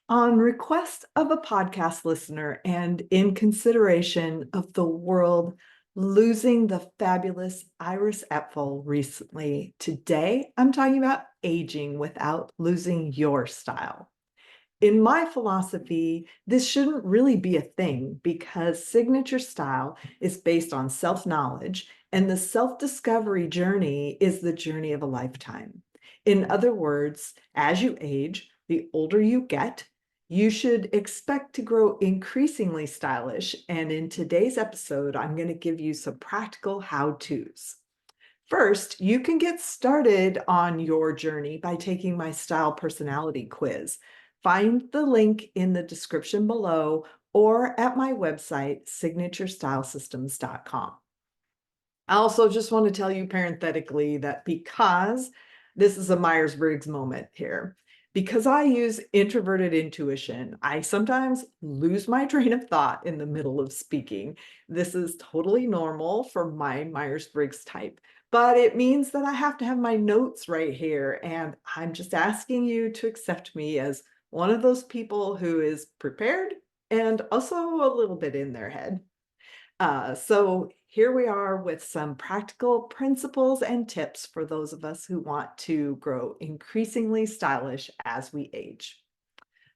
On request of a podcast listener and in consideration of the world losing the fabulous Iris Apfel recently, today I'm talking about aging without losing your style. In my philosophy, this shouldn't really be a thing because signature style is based on self-knowledge, and the self-discovery journey is the journey of a lifetime. In other words, as you age, the older you get, you should expect to grow increasingly stylish. And in today's episode, I'm going to give you some practical how-tos. First, you can get started on your journey by taking my style personality quiz. Find the link in the description below or at my website, signaturestylesystems.com. I also just want to tell you parenthetically that because this is a Myers-Briggs moment here, because I use introverted intuition, I sometimes lose my train of thought in the middle of speaking. This is totally normal for my Myers-Briggs type, but it means that I have to have my notes right here. And I'm just asking you to accept me as one of those people who is prepared and also a little bit in their head. So here we are with some practical principles and tips for those of us who want to grow increasingly stylish as we age.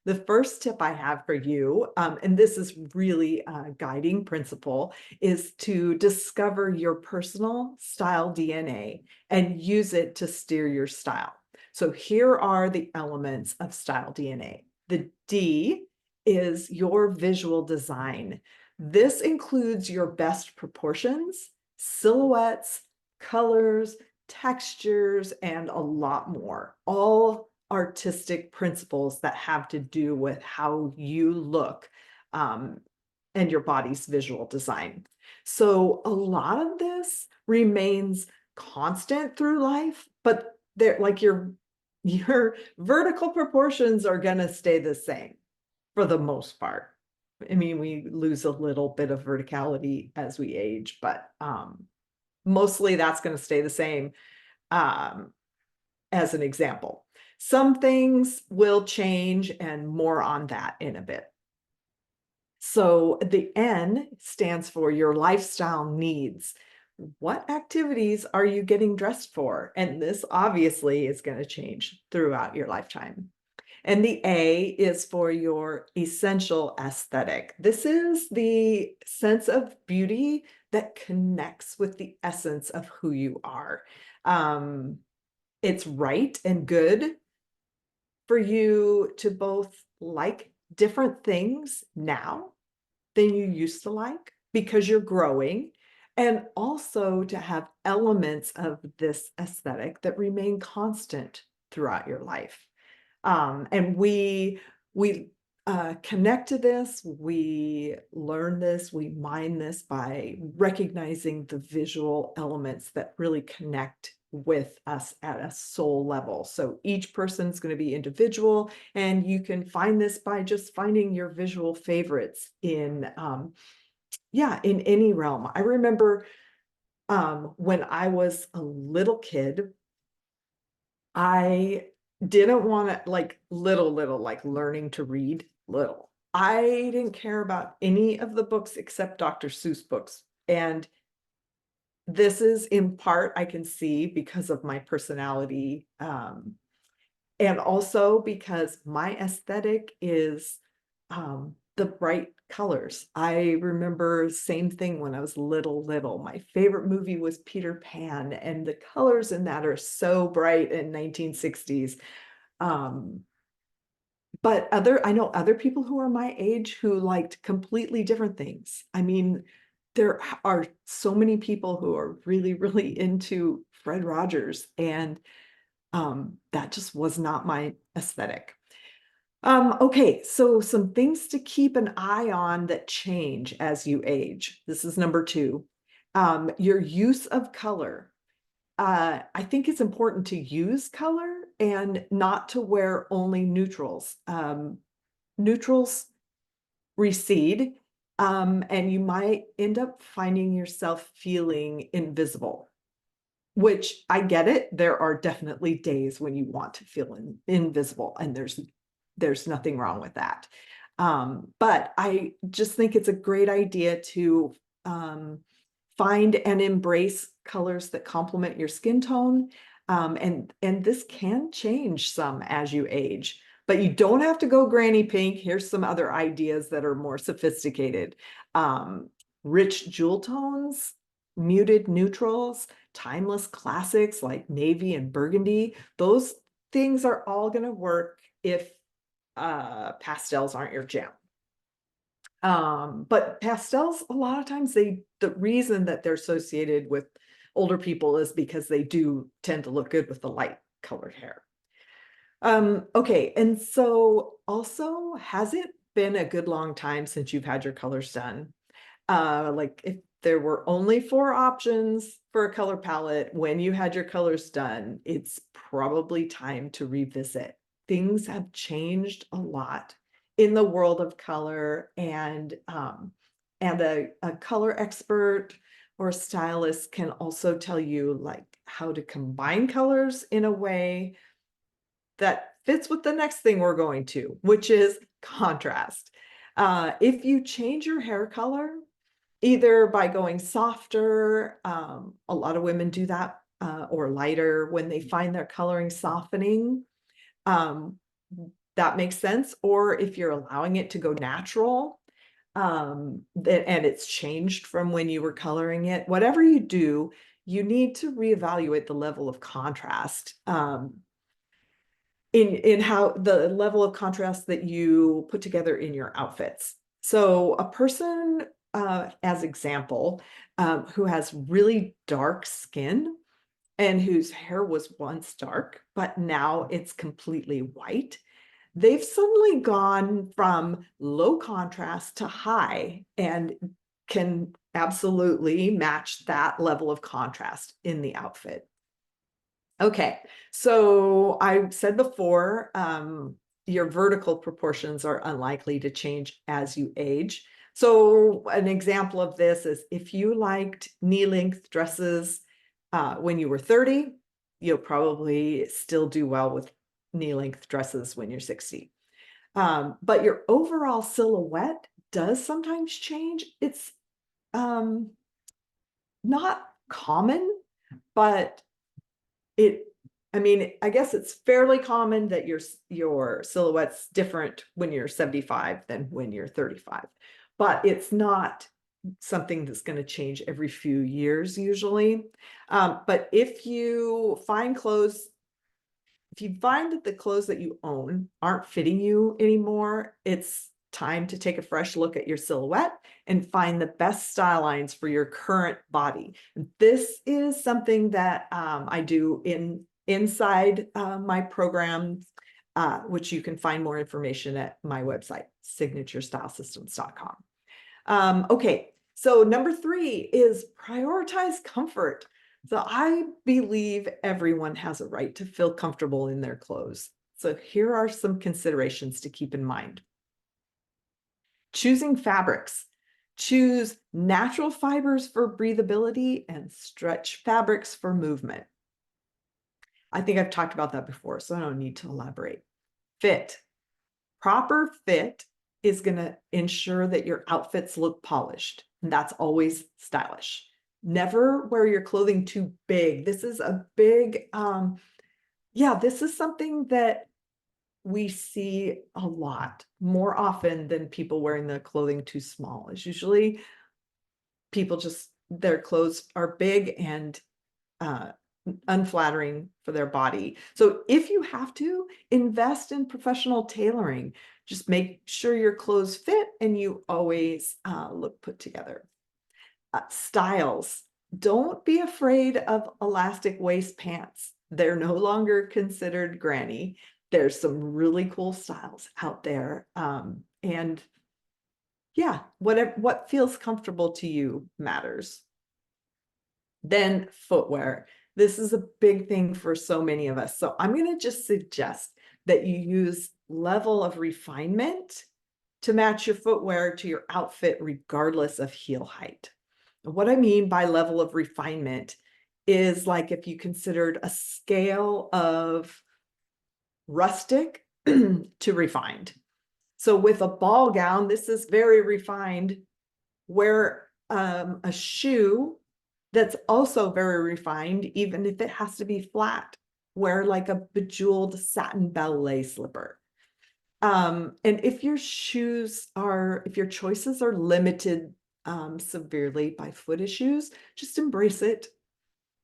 The first tip I have for you, and this is really a guiding principle, is to discover your personal style DNA and use it to steer your style. So here are the elements of style DNA. The D is your visual design. This includes your best proportions, silhouettes, colors, textures, and a lot more, all artistic principles that have to do with how you look and your body's visual design. So a lot of this remains constant through life, but they're like your vertical proportions are going to stay the same for the most part. I mean, we lose a little bit of verticality as we age, but mostly that's going to stay the same. As an example, some things will change, and more on that in a bit. So the N stands for your lifestyle needs. What activities are you getting dressed for? And this obviously is going to change throughout your lifetime. And the A is for your essential aesthetic. This is the sense of beauty that connects with the essence of who you are. It's right and good for you to both like different things now than you used to like because you're growing, and also to have elements of this aesthetic that remain constant throughout your life. And we connect to this, we learn this, we mine this by recognizing the visual elements that really connect with us at a soul level. So each person's going to be individual, and you can find this by just finding your visual favorites in in any realm. I remember when I was a little kid, I didn't want to like little, like learning to read little. I didn't care about any of the books except Dr. Seuss books. And this is in part, I can see, because of my personality. And also because my aesthetic is the bright colors. I remember same thing when I was little. My favorite movie was Peter Pan, and the colors in that are so bright in 1960s. But I know other people who are my age who liked completely different things. I mean, there are so many people who are really, really into Fred Rogers, and that just was not my aesthetic. Okay, so some things to keep an eye on that change as you age. This is number 2. Your use of color. I think it's important to use color and not to wear only neutrals. Neutrals recede, and you might end up finding yourself feeling invisible, which I get it. There are definitely days when you want to feel invisible, and there's There's nothing wrong with that. But I just think it's a great idea to find and embrace colors that complement your skin tone. And this can change some as you age, but you don't have to go granny pink. Here's some other ideas that are more sophisticated. Rich jewel tones, muted neutrals, timeless classics like navy and burgundy. Those things are all going to work if pastels aren't your jam. But pastels, a lot of times the reason that they're associated with older people is because they do tend to look good with the light colored hair. Okay, and so also, has it been a good long time since you've had your colors done? Like if there were only 4 options for a color palette when you had your colors done, it's probably time to revisit. Things have changed a lot in the world of color, and a color expert or stylist can also tell you like how to combine colors in a way that fits with the next thing we're going to, which is contrast. If you change your hair color, either by going softer, a lot of women do that, or lighter when they find their coloring softening, that makes sense. Or if you're allowing it to go natural, and it's changed from when you were coloring it, whatever you do, you need to reevaluate the level of contrast, in how the level of contrast that you put together in your outfits. So a person, as example, who has really dark skin and whose hair was once dark, but now it's completely white, they've suddenly gone from low contrast to high and can absolutely match that level of contrast in the outfit. Okay, so I said before, your vertical proportions are unlikely to change as you age. So an example of this is if you liked knee-length dresses when you were 30, you'll probably still do well with knee-length dresses when you're 60. But your overall silhouette does sometimes change. It's not common, but I mean, I guess it's fairly common that your silhouette's different when you're 75 than when you're 35, but it's not something that's going to change every few years usually. But if you find that the clothes that you own aren't fitting you anymore, it's time to take a fresh look at your silhouette and find the best style lines for your current body. This is something that I do inside my programs, which you can find more information at my website, signaturestylesystems.com. Okay, so number 3 is prioritize comfort. So I believe everyone has a right to feel comfortable in their clothes. So here are some considerations to keep in mind. Choosing fabrics. Choose natural fibers for breathability and stretch fabrics for movement. I think I've talked about that before, so I don't need to elaborate. Fit. Proper fit is going to ensure that your outfits look polished, and that's always stylish. Never wear your clothing too big. This is a big, this is something that we see a lot more often than people wearing the clothing too small. It's usually people their clothes are big and unflattering for their body. So if you have to, invest in professional tailoring. Just make sure your clothes fit and you always look put together. Styles. Don't be afraid of elastic waist pants. They're no longer considered granny. There's some really cool styles out there. And yeah, what feels comfortable to you matters. Then footwear. This is a big thing for so many of us. So I'm going to just suggest that you use level of refinement to match your footwear to your outfit, regardless of heel height. What I mean by level of refinement is like if you considered a scale of rustic to refined. So with a ball gown, this is very refined. Wear a shoe that's also very refined, even if it has to be flat. Wear like a bejeweled satin ballet slipper. And if your choices are limited severely by foot issues, just embrace it.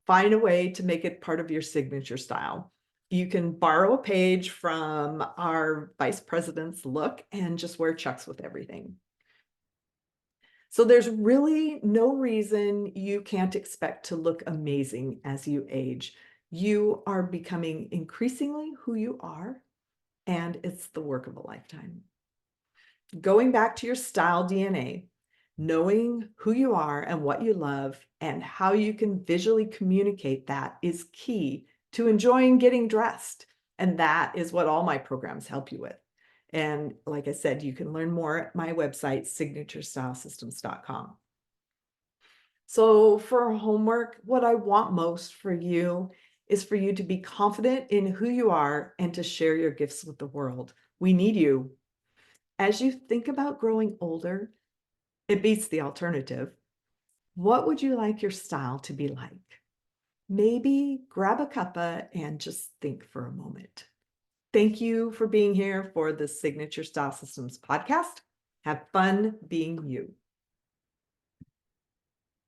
Find a way to make it part of your signature style. You can borrow a page from our vice president's look and just wear chucks with everything. So there's really no reason you can't expect to look amazing as you age. You are becoming increasingly who you are, and it's the work of a lifetime. Going back to your style DNA, knowing who you are and what you love and how you can visually communicate that is key to enjoying getting dressed. And that is what all my programs help you with. And like I said, you can learn more at my website, signaturestylesystems.com. So for homework, what I want most for you is for you to be confident in who you are and to share your gifts with the world. We need you. As you think about growing older, it beats the alternative. What would you like your style to be like? Maybe grab a cuppa and just think for a moment. Thank you for being here for the Signature Style Systems podcast. Have fun being you.